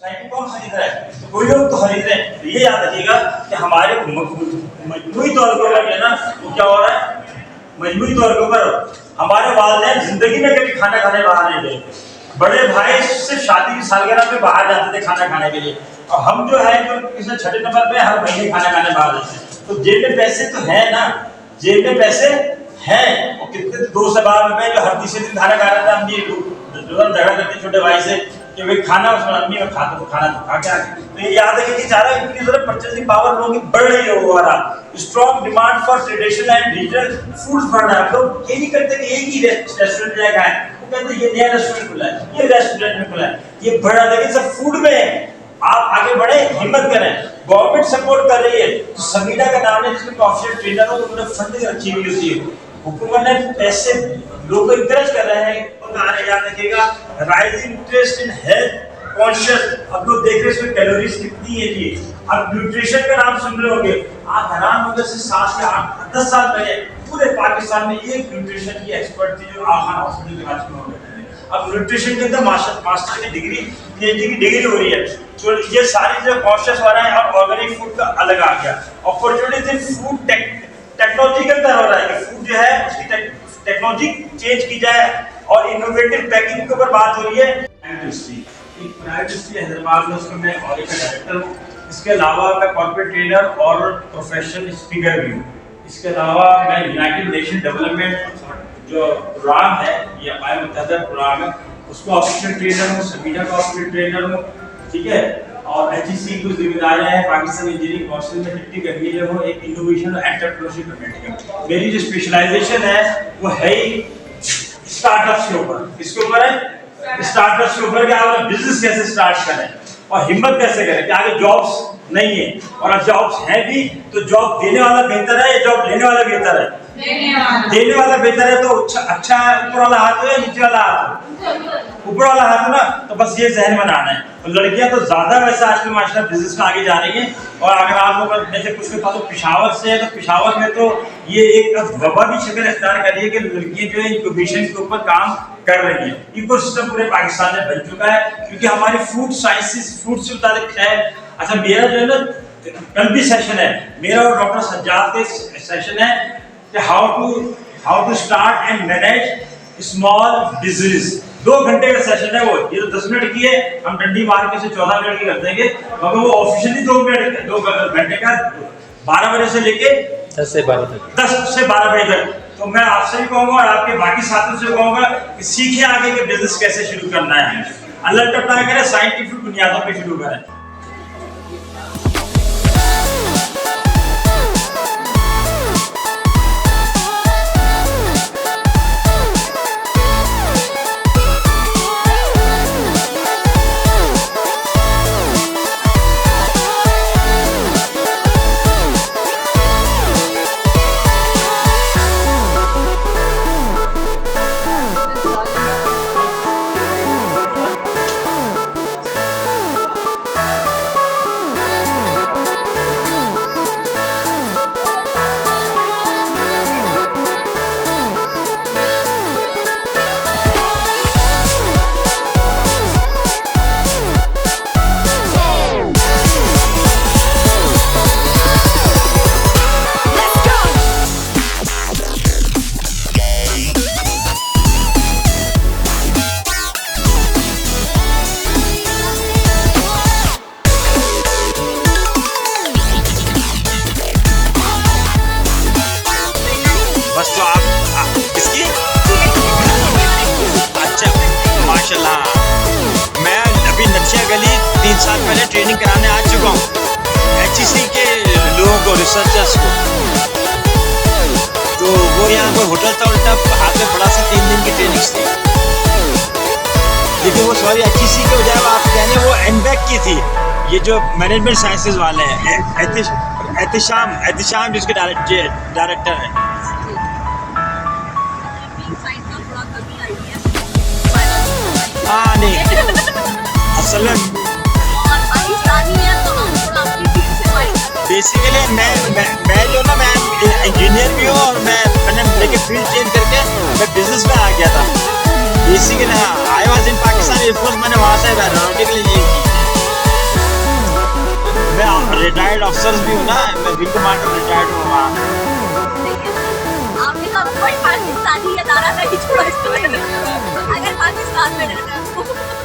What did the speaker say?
Cycle कौन खरीद रहा है? तो कोई लोग तो खरीद रहे हैं। तो ये याद रखिएगा कि हमारे मजबूरी तौर के ऊपर जो ना वो क्या हो रहा है, मजबूरी तौर के ऊपर हमारे वालिदैन जिंदगी में कभी खाना खाने बाहर नहीं गए। बड़े भाई सिर्फ शादी की सालगिरह पे बाहर जाते थे खाना खाने के लिए, और हम जो है जो किसी छठे नंबर पे हर महीने खाना खाने बाहर जाते हैं। तो जेब में पैसे तो है ना, जेब में पैसे हैं। और कितने 200 रुपए जो हर तीसरे दिन खाना खा रहा था, हम झगड़ा करते छोटे भाई से कि भाई खाना उसमें अम्मी में खाता तो खाना तो खा क्या। तो ये याद रखिए कि ज़्यादा इतनी ज़्यादा परचेसिंग पावर लोगों की बढ़ रही है। वो strong demand for traditional and regional food बढ़ रहा है। लोग ये नहीं करते कि एक ही रेस्टोरेंट जाएगा है, वो कहते हैं ये नया रेस्टोरेंट खुला है, ये रेस्टोरेंट में खुला है, ये बढ़ रहा है। लेकिन सब फूड में है। आप आगे बढ़े, हिम्मत करें, गवर्नमेंट सपोर्ट कर रही है। तो समीडा का नाम है जिसमें ऑफिशियल ट्रेनर हो, उन्होंने फंडिंग रखी हुई होती है। हुकूमत ने पैसे लोग इंकरेज कर रहे हैं। याद रखिएगा rise interest in health conscious. अब लोग देख रहे हैं इसमें कैलोरीज कितनी है जी। अब न्यूट्रिशन का नाम सुन रहे होंगे, आप हैरान होंगे। 7 से 10 साल पहले पूरे पाकिस्तान में एक न्यूट्रिशन की एक्सपर्ट थी जो आखान हॉस्पिटल के बाजू में होते थे। अब न्यूट्रिशन के अंदर मास्टर की डिग्री, पीएचडी की डिग्री हो रही है। तो ये सारी जो कॉन्शियस हो रहा है और ऑर्गेनिक फूड का अलग आ गया। अपॉर्चुनिटी फूड टेक्नोलॉजी के अंदर हो रहा है कि फूड जो है उसकी टेक्नोलॉजी चेंज की जाए और इनोवेटिव पैकिंग के ऊपर बात हो रही है। एक प्राइवेट इंडस्ट्री हैदराबाद में, उसमें मैं ऑडिट का डायरेक्टर हूँ। इसके अलावा मैं कॉर्पोरेट ट्रेनर और प्रोफेशनल स्पीकर भी हूँ। इसके अलावा मैं यूनाइटेड नेशन डेवलपमेंट जो प्रोग्राम है, ये अक़वाम मुत्तहिदा प्रोग्राम है, उसका ऑफिशियल ट्रेनर हूँ, समीडा का ऑफिशियल ट्रेनर हूँ, ठीक है। और HEC की जिम्मेदारियां हैं, पाकिस्तान इंजीनियरिंग काउंसिल में डिप्टी कन्वीनर हूँ, एक इनोवेशन और एंटरप्रेन्योरशिप कमेटी। मेरी जो स्पेशलाइजेशन है वो है ही स्टार्टअप्स के ऊपर। किसके ऊपर है? स्टार्टअप्स के ऊपर कि आप बिजनेस कैसे स्टार्ट करें और हिम्मत कैसे करें कि आगे जॉब्स नहीं है, और अब जॉब्स हैं भी तो जॉब देने वाला बेहतर है या जॉब लेने वाला बेहतर है? देने वाला बेहतर है। तो अच्छा ऊपर वाला हाथ हो या नीचे वाला हाथ हो? ऊपर वाला हाथ हो ना। तो बस ये जहन बनाना है। और लड़कियां तो ज्यादा वैसे आजकल माशाल्लाह बिजनेस में आगे जा रही हैं। और अगर आप लोग में से कुछ के पास तो पिशावर से है, तो पिशावर में तो ये एक वबा की शक्ल अख्तियार कर रही है कि लड़कियां जो है इंक्यूबेशन के ऊपर काम कर रही है। इकोसिस्टम पूरे पाकिस्तान में बन चुका है क्योंकि हमारी फूड साइंसेस फूड से मुताल्लिक है। अच्छा, मेरा जो है ना कल भी सेशन है, मेरा और डॉक्टर सज्जाद के सेशन है कि how to start and manage small business. 2 घंटे का सेशन है वो। ये तो 10 मिनट की है, हम डंडी मार के 14 मिनट की कर देंगे, मगर वो ऑफिशियली 2 घंटे का 12 बजे से लेके 10 से 12 बजे तक। तो मैं आपसे भी कहूँगा और आपके बाकी साथियों से कहूँगा कि सीखें आगे के बिजनेस कैसे शुरू करना है। अल्लाह तआला करें साइंटिफिक बुनियादों पे शुरू करें। मैं अभी नक्शा गली 3 साल पहले ट्रेनिंग कराने आ चुका हूँ HEC के लोगों को, रिसर्चर्स को। तो वो यहाँ कोई होटल था उल्टा हाथ में पड़ा सी 3 दिन की ट्रेनिंग थी, लेकिन वो सॉरी HEC के बजाय आप कहने वो एनबैक की थी। ये जो मैनेजमेंट साइंसेज वाले हैं, एहतिशाम जिसके डायरेक्टर हैं। हाँ नहीं, असल में बेसिकली मैं जो ना मैं इंजीनियर भी हूँ और मैंने लेके फील्ड चेंज करके मैं बिजनेस में आ गया था बेसिकली। हाँ, I was in Pakistan air force, मैंने वहाँ से एरोनॉटिकल इंजीनियरिंग की। रिटायर्ड अफसर्स भी हो ना, मैं विंग कमांडर रिटायर्ड हूँ वहाँ। आपने तो कोई पाकिस्तानी अदारा नहीं छोड़ा इसको, अगर पाकिस्तान में रहना है